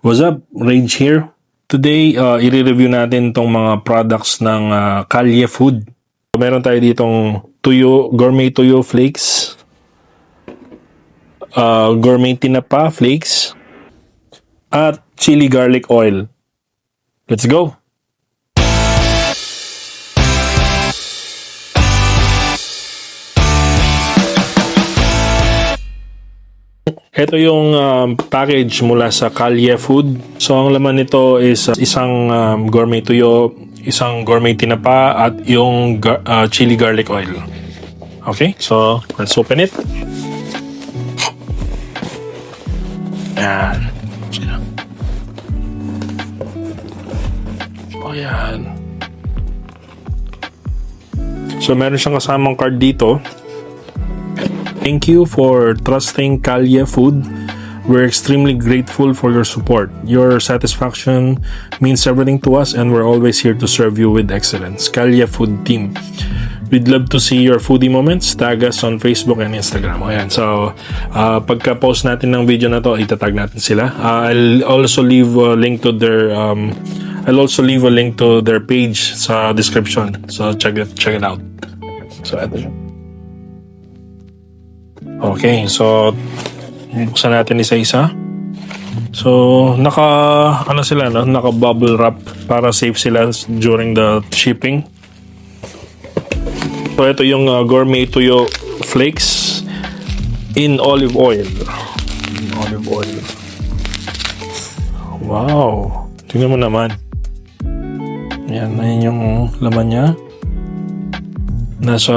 What's up? Rage here. Today, i-review natin tong mga products ng Kalye Food. Meron tayo ditong tuyo, gourmet tuyo flakes, gourmet tinapa flakes, at chili garlic oil. Let's go! Ito yung package mula sa Kalye Food. So, ang laman nito is isang gourmet tuyo, isang gourmet tinapa, at yung chili garlic oil. Okay, so let's open it. Ayan. O yan. So, meron siyang kasamang card dito. Thank you for trusting Kalye Food. We're extremely grateful for your support. Your satisfaction means everything to us, and we're always here to serve you with excellence. Kalye Food Team. We'd love to see your foodie moments. Tag us on Facebook and Instagram. Ayan. So, pagka-post natin ng video na to, itatag natin sila. I'll also leave a link to their page sa description. So, check it out. So, ito siya. Okay, so buksan natin isa-isa. So, naka bubble wrap para safe sila during the shipping. So, ito yung gourmet tuyo flakes in olive oil. Wow, tingnan mo naman. Yan yung laman niya. Nasa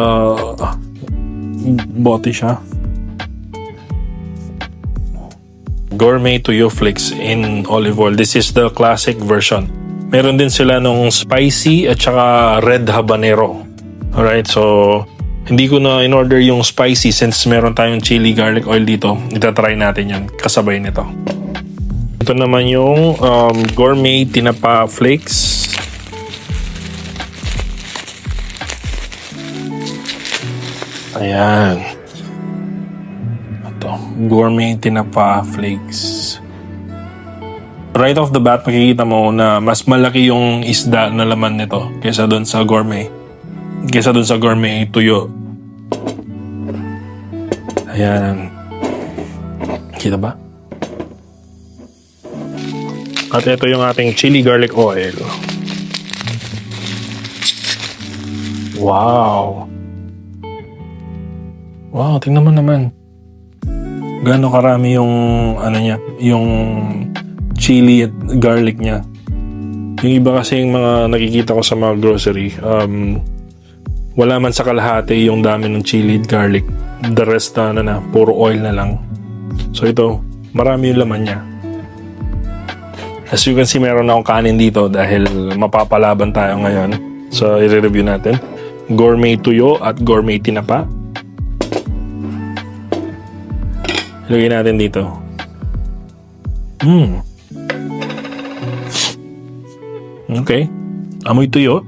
bote siya. Gourmet tuyo flakes in olive oil. This is the classic version. Meron din sila nung spicy at saka red habanero. Alright, so hindi ko na in-order yung spicy since meron tayong chili garlic oil dito. Itatry natin yan kasabay nito. Ito naman yung gourmet tinapa flakes. Ayan. Gourmet tinapa flakes. Right off the bat, makikita mo na mas malaki yung isda na laman nito kaysa doon sa gourmet tuyo. Ayan. Kita ba? At ito yung ating chili garlic oil. Wow, tingnan mo naman. Gaano karami yung yung chili at garlic niya. Yung iba kasi yung mga nakikita ko sa mga grocery, wala man sa kalahati yung dami ng chili at garlic. The rest puro oil na lang. So ito, marami yung laman niya. As you can see, meron akong kanin dito dahil mapapalaban tayo ngayon. So i-review natin. Gourmet tuyo at gourmet tinapa. Ilagay natin dito. Okay. Amoy tuyo.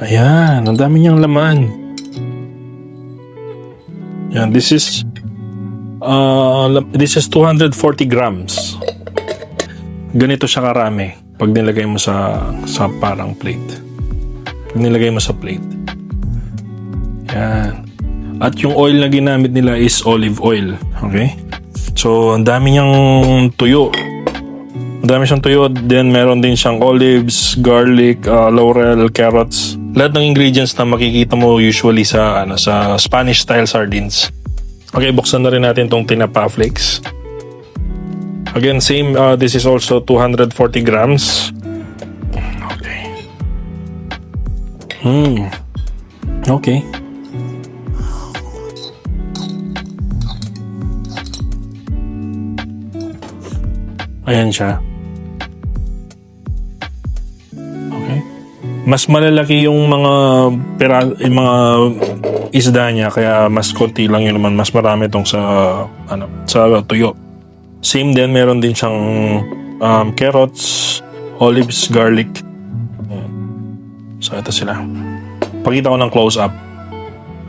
Ayan. Ang dami niyang laman. Ayan. This is 240 grams. Ganito siya karami pag nilagay mo sa parang plate. Pag nilagay mo sa plate. Yan. At yung oil na ginamit nila is olive oil. Okay? So, ang dami niyang tuyo. Ang dami siyang tuyo. Then, meron din siyang olives, garlic, laurel, carrots. Lahat ng ingredients na makikita mo usually sa Spanish-style sardines. Okay, buksan na rin natin tong tinapa flakes. Again, same. This is also 240 grams. Okay. Okay. Ayan siya. Okay. Mas malalaki yung mga isda niya, kaya mas konti lang yun naman. Mas marami itong sa tuyo. Same din, meron din siyang carrots, olives, garlic. So ito sila. Pakita ko ng close up.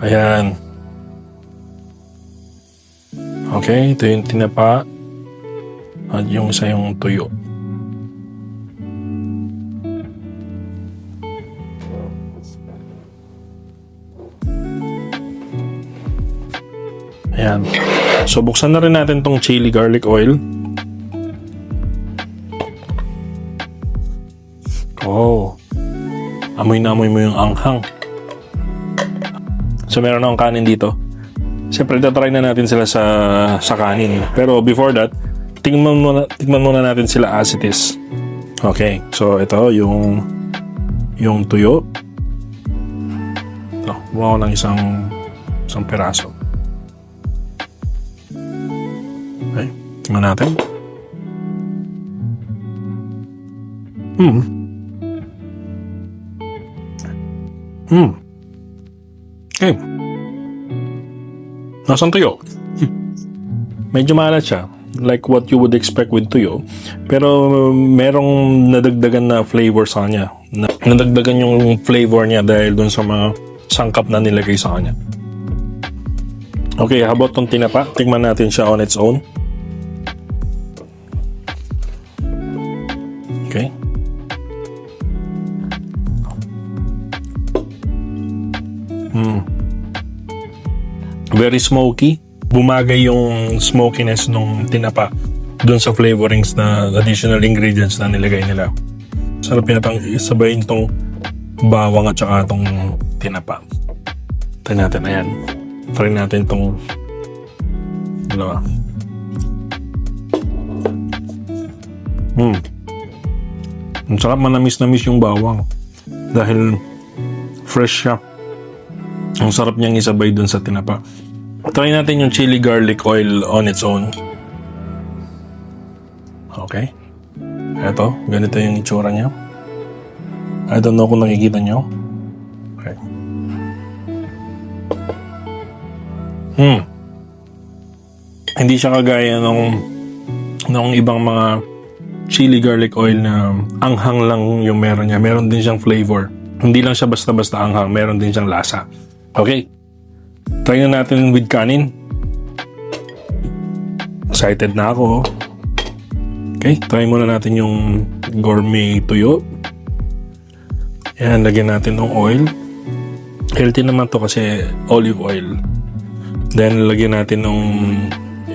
Ayan. Okay, ito yung tinapa. At yung isa yung tuyo. Ayan. So, buksan na rin natin tong chili garlic oil. Oh. Amoy na amoy mo yung anghang. So, meron akong kanin dito. Siyempre, tatry na natin sila sa kanin. Pero before that, tingnan muna natin sila as it is. Okay. So, ito yung tuyo. Ito, buha ko ng isang piraso. Okay. Tingnan natin. Okay. Nasaan tuyo? Medyo maalat siya. Like what you would expect with tuyo. Pero merong nadagdagan na flavor sa kanya. Nadagdagan yung flavor niya dahil dun sa mga sangkap na nilagay sa kanya. Okay, how about tong tinapa? Tingnan natin siya on its own. Okay. Very smoky. Bumagay yung smokiness nung tinapa dun sa flavorings na additional ingredients na nilagay nila. Sarap yatang isabayin tong bawang at saka tong tinapa. Try natin, ayan. Try natin tong dalawa. Ang sarap, manamis-namis yung bawang dahil fresh siya. Ang sarap niyang isabay dun sa tinapa. Try natin yung chili garlic oil on its own. Okay. Eto, ganito yung itsura niya. I don't know kung nakikita niyo. Okay. Hindi siya kagaya nung ibang mga chili garlic oil na anghang lang yung meron niya. Meron din siyang flavor. Hindi lang siya basta-basta anghang. Meron din siyang lasa. Okay. Try na natin with kanin. Excited na ako. Okay, try muna natin yung gourmet tuyo. Yan, lagyan natin ng oil. Healthy naman to kasi olive oil. Then, lagyan natin ng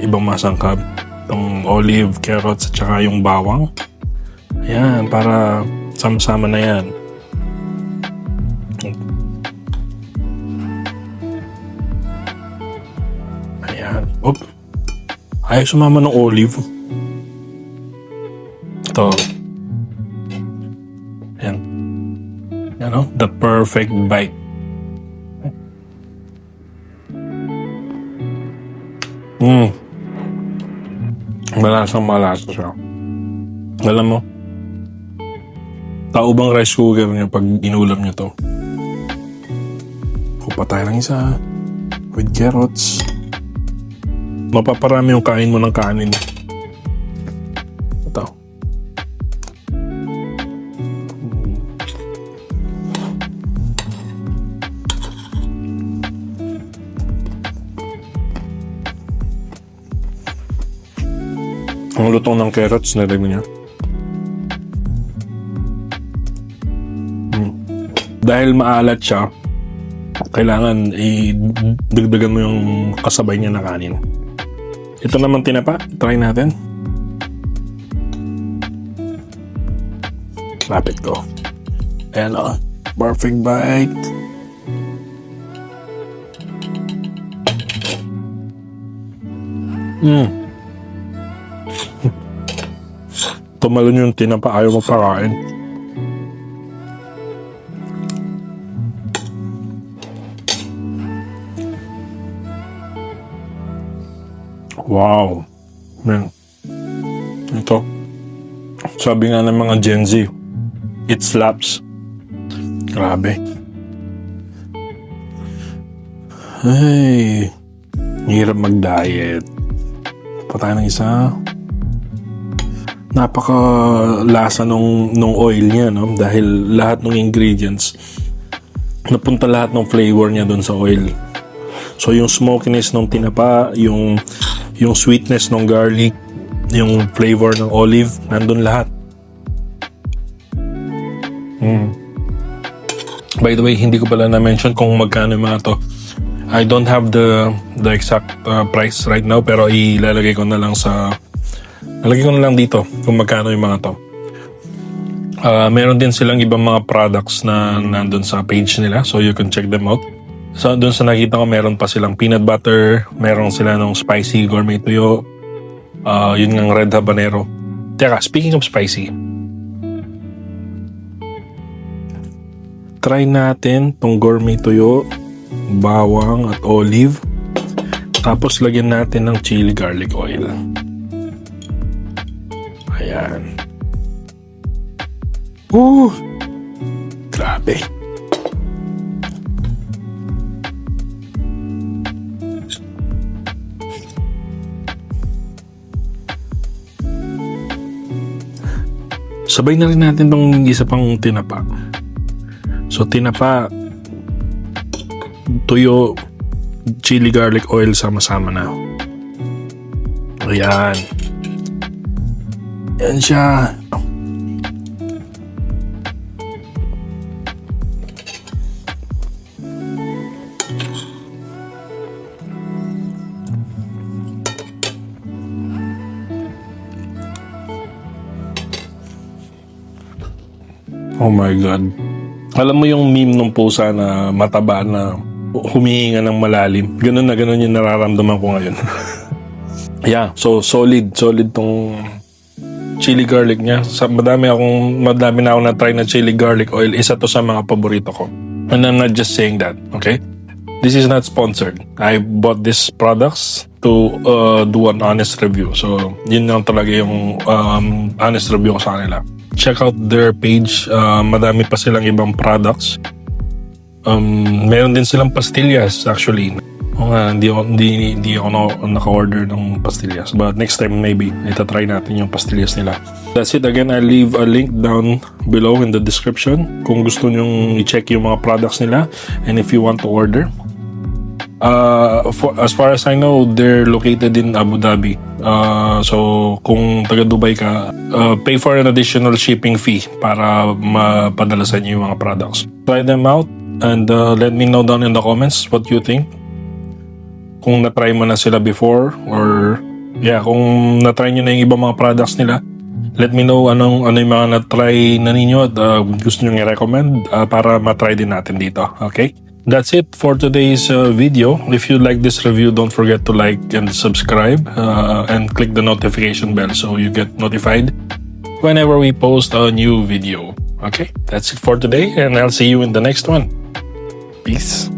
ibang masangkap. Itong olive, carrots, at saka yung bawang. Ayan, para sama-sama na yan. Oop. Ayaw sumama ng olive. Ito. Ayan. Yan o. The perfect bite. Malasang-malasa siya. Alam mo, tao bang rice cooker niya pag inulam niyo to? Kupa tayo ng isa. With carrots. Mapaparami yung kain mo ng kanin. Ito. Ang lutong ng carrots, nalagay mo niya. Dahil maalat siya, kailangan idagdagan mo yung kasabay niya na kanin. Ito naman tinapa. Try natin. Lapit ko. Ayan o. Perfect bite. Tumalon yung tinapa. Ayaw magpakain. Wow. Man. Ito. Sabi nga ng mga Gen Z, it slaps. Grabe. Ay. Hirap mag-diet. Pa tayo ng isa. Napaka-lasa nung oil niya, no? Dahil lahat ng ingredients, napunta lahat ng flavor niya dun sa oil. So, yung smokiness ng tinapa, yung yung sweetness ng garlic, yung flavor ng olive, nandun lahat. By the way, hindi ko pala na-mention kung magkano yung mga to. I don't have the exact price right now, pero ilalagay ko na lang dito kung magkano yung mga to. Meron din silang ibang mga products na nandun sa page nila, so you can check them out. So dun sa nakita ko, meron pa silang peanut butter, meron sila ng spicy gourmet tuyo, yun ng red habanero. Teka, speaking of spicy, try natin tong gourmet tuyo, bawang at olive. Tapos lagyan natin ng chili garlic oil. Ayan. Grabe. Sabay na rin natin tong isa pang tinapa. So tinapa, tuyo, chili garlic oil sama-sama na. Ayan. Ayan siya. Oh my God. Alam mo yung meme ng pusa na mataba na humihinga ng malalim? Ganun na ganun yung nararamdaman ko ngayon. Yeah, so solid tong chili garlic niya. Madami na ako na-try na chili garlic oil. Isa to sa mga paborito ko. And I'm not just saying that, okay? This is not sponsored. I bought these products to do an honest review. So, yun lang talaga yung honest review ko sa kanila. Check out their page. Madami pa silang ibang products. Meron din silang pastillas actually. Hindi ako naka-order ng pastillas. But next time maybe, itatry natin yung pastillas nila. That's it. Again, I'll leave a link down below in the description kung gusto nyong i-check yung mga products nila and if you want to order. As far as I know, they're located in Abu Dhabi. So kung taga Dubai ka, pay for an additional shipping fee para mapadala sa inyo yung mga products. Try them out and let me know down in the comments what you think. Kung na-try mo na sila before or kung na-try nyo na yung ibang mga products nila, let me know ano yung mga na-try na ninyo at gusto nyo i-recommend para ma-try din natin dito. Okay? That's it for today's video. If you like this review, don't forget to like and subscribe and click the notification bell so you get notified whenever we post a new video. Okay, that's it for today and I'll see you in the next one. Peace.